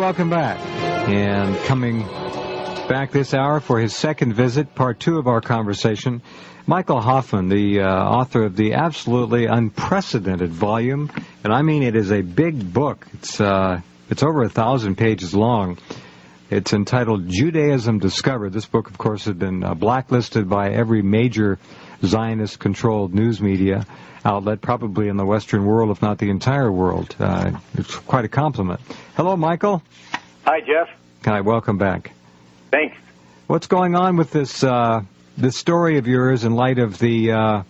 welcome back. And coming back this hour for his second visit, part two of our conversation, Michael Hoffman, the author of the absolutely unprecedented volume, and I mean it is a big book. It's over 1,000 pages long. It's entitled Judaism Discovered. This book, of course, has been blacklisted by every major Zionist-controlled news media outlet, probably in the Western world, if not the entire world. It's quite a compliment. Hello, Michael. Hi, Jeff. Hi, welcome back. Thanks. What's going on with this story of yours in light of the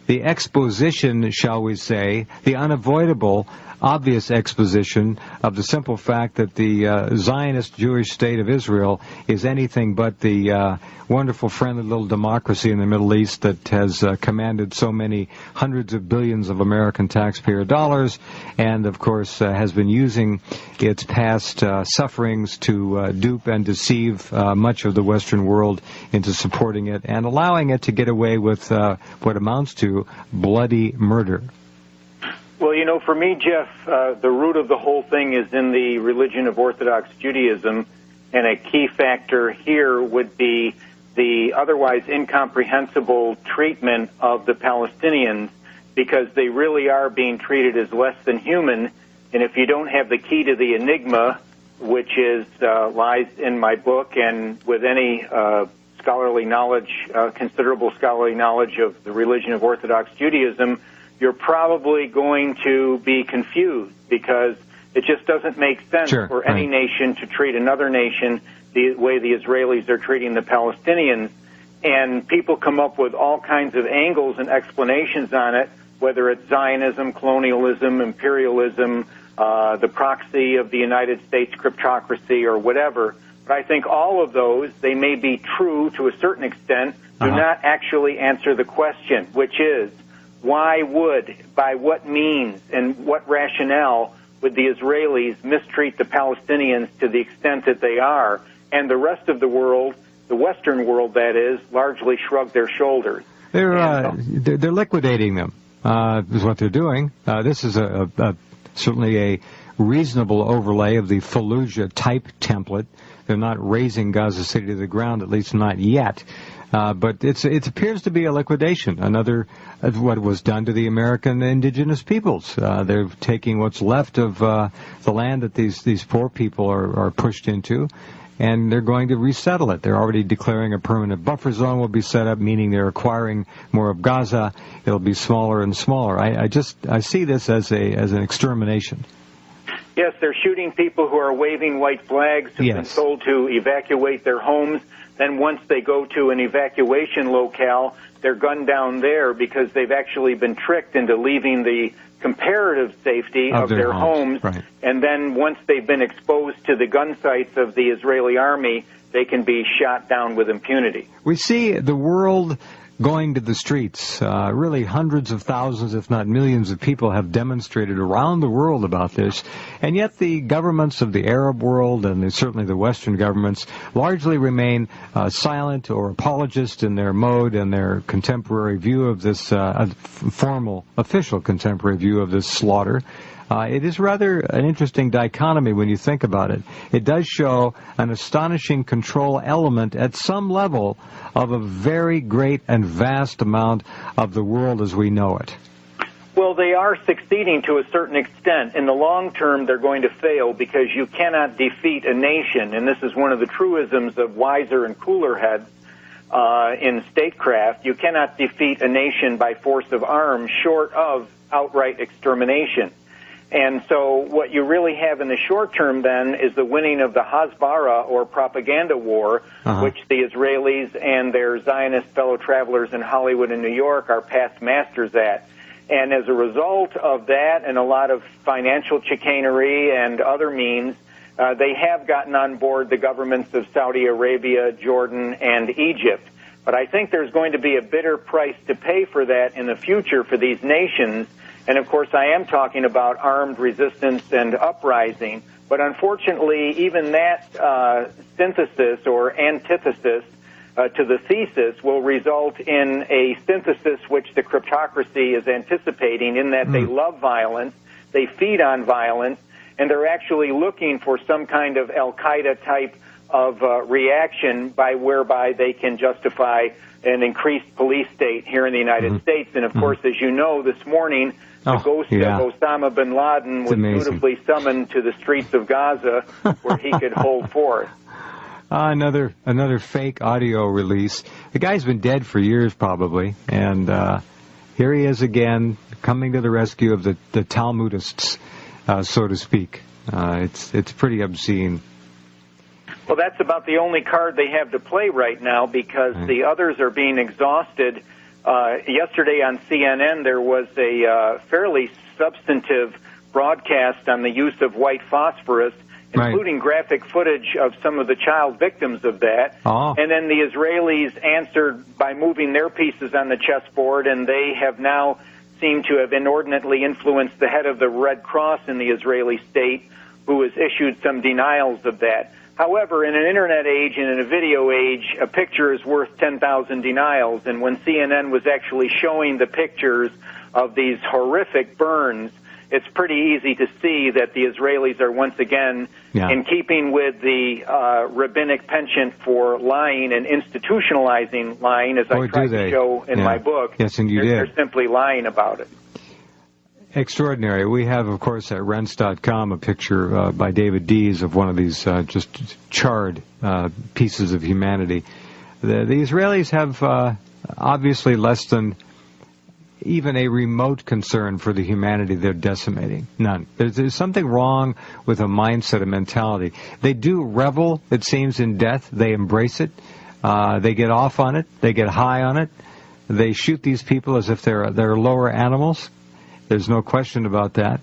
exposition, shall we say, the unavoidable, obvious exposition of the simple fact that the Zionist Jewish state of Israel is anything but the wonderful, friendly little democracy in the Middle East that has commanded so many hundreds of billions of American taxpayer dollars and, of course, has been using its past sufferings to dupe and deceive much of the Western world into supporting it and allowing it to get away with what amounts to bloody murder. Well, you know, for me, Jeff, the root of the whole thing is in the religion of Orthodox Judaism, and a key factor here would be the otherwise incomprehensible treatment of the Palestinians, because they really are being treated as less than human, and if you don't have the key to the enigma, which is lies in my book and with any scholarly knowledge, considerable scholarly knowledge of the religion of Orthodox Judaism, you're probably going to be confused, because it just doesn't make sense for any nation to treat another nation the way the Israelis are treating the Palestinians. And people come up with all kinds of angles and explanations on it, whether it's Zionism, colonialism, imperialism, the proxy of the United States cryptocracy, or whatever. But I think all of those, they may be true to a certain extent, do not actually answer the question, which is, why would, by what means, and what rationale would the Israelis mistreat the Palestinians to the extent that they are, and the rest of the world, the Western world that is, largely shrug their shoulders? They're liquidating them, is what they're doing. This is certainly a reasonable overlay of the Fallujah-type template. They're not razing Gaza City to the ground, at least not yet. But it appears to be a liquidation, another of what was done to the American indigenous peoples. They're taking what's left of the land that these poor people are pushed into, and they're going to resettle it. They're already declaring a permanent buffer zone will be set up, meaning they're acquiring more of Gaza. It'll be smaller and smaller. I see this as an extermination. Yes, they're shooting people who are waving white flags, who've been told to evacuate their homes. Then once they go to an evacuation locale, they're gunned down there because they've actually been tricked into leaving the comparative safety of their homes. Right. And then once they've been exposed to the gun sights of the Israeli army, they can be shot down with impunity. We see the world going to the streets. Really hundreds of thousands, if not millions of people have demonstrated around the world about this. And yet the governments of the Arab world, and certainly the Western governments, largely remain silent or apologist in their mode and their contemporary view of this, formal, official contemporary view of this slaughter. It is rather an interesting dichotomy when you think about it. It does show an astonishing control element at some level of a very great and vast amount of the world as we know it. Well, they are succeeding to a certain extent. In the long term, they're going to fail because you cannot defeat a nation, and this is one of the truisms of wiser and cooler heads in statecraft. You cannot defeat a nation by force of arms short of outright extermination. And so what you really have in the short term, then, is the winning of the Hasbara, or propaganda war, which the Israelis and their Zionist fellow travelers in Hollywood and New York are past masters at. And as a result of that and a lot of financial chicanery and other means, they have gotten on board the governments of Saudi Arabia, Jordan, and Egypt. But I think there's going to be a bitter price to pay for that in the future for these nations. And, of course, I am talking about armed resistance and uprising. But unfortunately, even that synthesis or antithesis to the thesis will result in a synthesis which the cryptocracy is anticipating, in that they love violence, they feed on violence, and they're actually looking for some kind of Al-Qaeda type of reaction whereby they can justify an increased police state here in the United States. And, of course, as you know, this morning, the ghost of Osama bin Laden was beautifully summoned to the streets of Gaza where he could hold forth. Another fake audio release. The guy's been dead for years, probably, and here he is again, coming to the rescue of the Talmudists, so to speak. It's pretty obscene. Well, that's about the only card they have to play right now because the others are being exhausted. Yesterday on CNN, there was a fairly substantive broadcast on the use of white phosphorus, including graphic footage of some of the child victims of that. And then the Israelis answered by moving their pieces on the chessboard, and they have now seemed to have inordinately influenced the head of the Red Cross in the Israeli state, who has issued some denials of that. However, in an Internet age and in a video age, a picture is worth 10,000 denials. And when CNN was actually showing the pictures of these horrific burns, it's pretty easy to see that the Israelis are once again in keeping with the rabbinic penchant for lying and institutionalizing lying, as I tried to show in my book. Yes, and you did. They're simply lying about it. Extraordinary. We have, of course, at Rense.com a picture by David Dees of one of these just charred pieces of humanity. The Israelis have obviously less than even a remote concern for the humanity they're decimating. None. There's something wrong with a mindset, a mentality. They do revel, it seems, in death. They embrace it. They get off on it. They get high on it. They shoot these people as if they're lower animals. There's no question about that.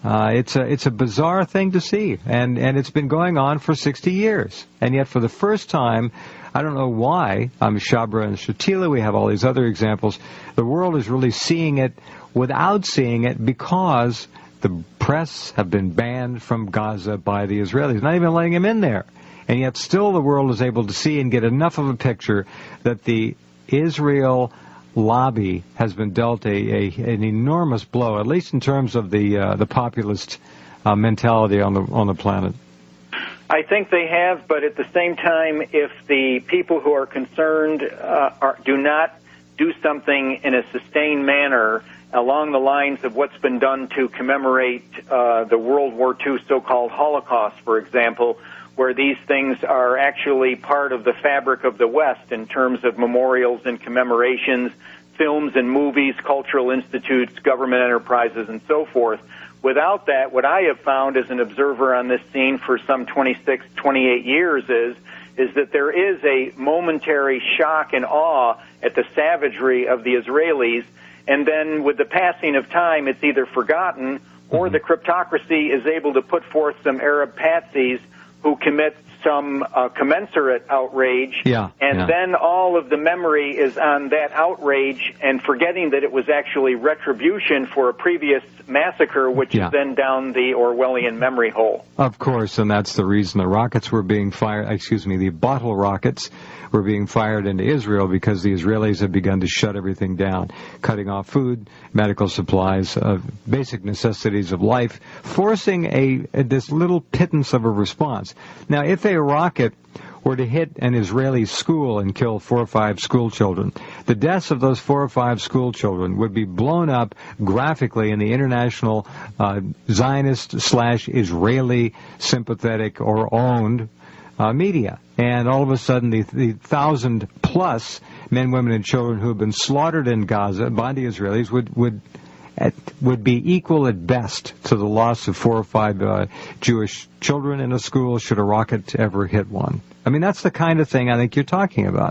It's a bizarre thing to see, and it's been going on for 60 years. And yet, for the first time, I don't know why, Shabra and Shatila, we have all these other examples, the world is really seeing it without seeing it because the press have been banned from Gaza by the Israelis, not even letting them in there. And yet still the world is able to see and get enough of a picture that the Israel lobby has been dealt an enormous blow, at least in terms of the populist mentality on the planet. I think they have, but at the same time, if the people who are concerned do not do something in a sustained manner along the lines of what's been done to commemorate the World War II so-called Holocaust, for example, where these things are actually part of the fabric of the West in terms of memorials and commemorations, films and movies, cultural institutes, government enterprises, and so forth. Without that, what I have found as an observer on this scene for some 26, 28 years is that there is a momentary shock and awe at the savagery of the Israelis, and then with the passing of time, it's either forgotten or the cryptocracy is able to put forth some Arab patsies who commit some commensurate outrage, and then all of the memory is on that outrage and forgetting that it was actually retribution for a previous massacre, which is then down the Orwellian memory hole. Of course, and that's the reason the rockets were being fired, the bottle rockets were being fired into Israel, because the Israelis have begun to shut everything down, cutting off food, medical supplies, basic necessities of life, forcing this little pittance of a response. Now, if a rocket were to hit an Israeli school and kill 4 or 5 school children, the deaths of those 4 or 5 school children would be blown up graphically in the international Zionist/Israeli sympathetic or owned media. And all of a sudden, the 1,000-plus men, women, and children who have been slaughtered in Gaza by the Israelis would be equal at best to the loss of 4 or 5 Jewish children in a school should a rocket ever hit one. I mean, that's the kind of thing I think you're talking about.